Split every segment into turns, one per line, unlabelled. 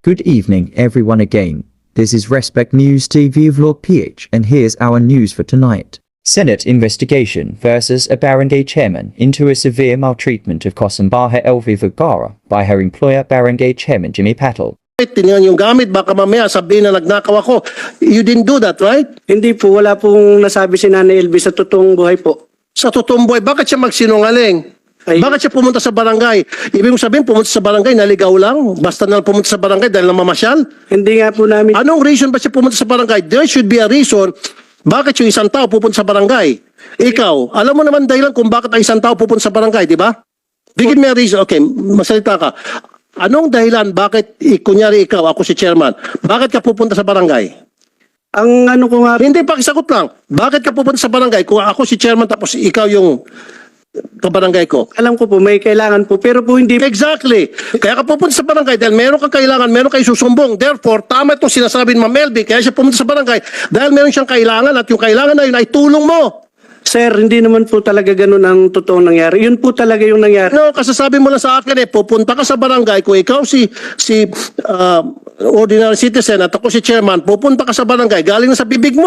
Good evening everyone again. This is Respect News TV Vlog PH and here's our news for tonight. Senate investigation versus a barangay chairman into a severe maltreatment of Kasambahay LV Vergara by her employer barangay chairman Jimmy Patel.
Tinignan yung gamit, baka mamaya sabihin na nagnakaw ako. You didn't do that, right?
Hindi po, wala pong nasabi si Nanay Elby sa totoong buhay po.
Sa totoong buhay, bakit siya magsinungaling? Bakit siya pumunta sa barangay? Ibig mo sabihin, pumunta sa barangay, naligaw lang? Basta na pumunta sa barangay dahil namamasyal?
Hindi nga po namin...
Anong reason ba siya pumunta sa barangay? There should be a reason bakit yung isang tao pupunta sa barangay. Ikaw, alam mo naman dahilan kung bakit ang isang tao pupunta sa barangay, di ba? Bigyan mo a reason. Okay, masalita ka. Anong dahilan bakit, kunyari ikaw, ako si chairman, bakit ka pupunta sa barangay?
Ang ano ko nga...
Hindi, pakisagot lang. Bakit ka pupunta sa barangay kung ako si chairman tapos ikaw yung kabarangay ko?
Alam ko po, may kailangan po, pero po hindi...
Exactly. Kaya ka pupunta sa barangay dahil meron kang kailangan, meron kang susumbong. Therefore, tama itong sinasabi ni Ma'am Elby, kaya siya pumunta sa barangay dahil meron siyang kailangan at yung kailangan na yun ay tulong mo.
Sir, hindi naman po talaga ganun ang totoong nangyari. Yun po talaga yung nangyari.
No, kasasabi mo lang sa akin pupunta ka sa barangay kung ikaw si ordinary citizen at ako si chairman, pupunta ka sa barangay, galing na sa bibig mo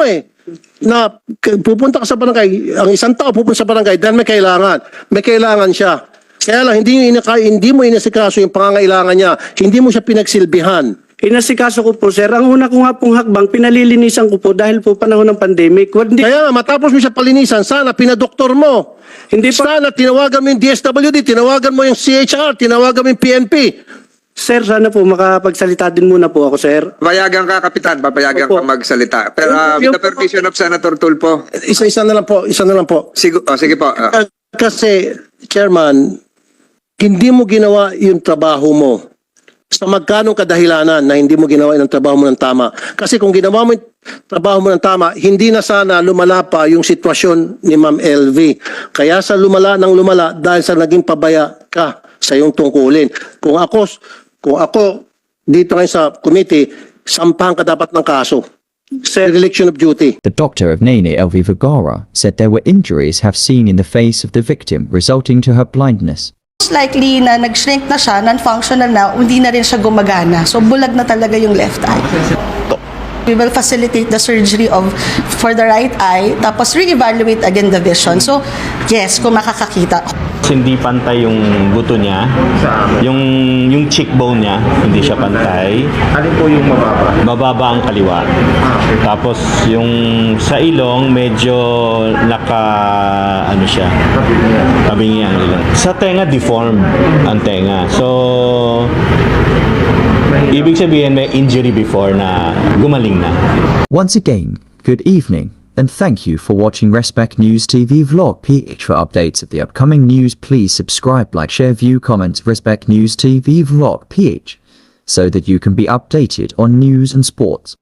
na pupunta ka sa barangay, ang isang tao pupunta sa barangay dahil may kailangan siya. Kaya lang, hindi mo inasikaso yung pangangailangan niya, hindi mo siya pinagsilbihan.
Inasikaso ko po, sir. Ang una ko nga pong hakbang, pinalilinisan ko po dahil po panahon ng pandemic.
Kaya nga, matapos mo siya palinisan, sana pinadoktor mo.
Hindi pa...
Sana tinawagan mo yung DSWD, tinawagan mo yung CHR, tinawagan mo yung PNP.
Sir, sana po makapagsalita din muna po ako, sir.
Papayagan ka, Kapitan. Papayagan ka magsalita. Pero with the permission of Senator Tulfo.
Isa na lang po.
Sige po.
Kasi, Chairman, hindi mo ginawa yung trabaho mo. Sa magkanong kadahilanan na hindi mo ginawa yung trabaho mo ng tama. Kasi kung ginawa mo yung trabaho mo ng tama, hindi na sana lumala pa yung sitwasyon ni Ma'am LV. Kaya sa lumala dahil sa naging pabaya ka sa iyong tungkulin. Kung ako dito ngayon sa committee, sampahan ka dapat ng kaso. Dereliction of duty.
The doctor of Nene LV Vergara said there were injuries have seen in the face of the victim resulting to her blindness.
Most likely na nag-shrink na siya, non-functional na, hindi na rin siya gumagana. So bulag na talaga yung left eye. We will facilitate the surgery for the right eye, tapos re-evaluate again the vision. So yes, kung makakakita.
Hindi pantay yung buto niya, yung cheekbone niya, hindi siya pantay.
Alin po yung mababa?
Mababa ang kaliwa. Tapos yung sa ilong medyo siya. Tabingi ang ilong. Sa tenga deformed ang tenga. So ibig sabihin may injury before na gumaling na.
Once again, good evening. And thank you for watching Respect News TV Vlog PH. For updates of the upcoming news, please subscribe, like, share, view, comment Respect News TV Vlog PH so that you can be updated on news and sports.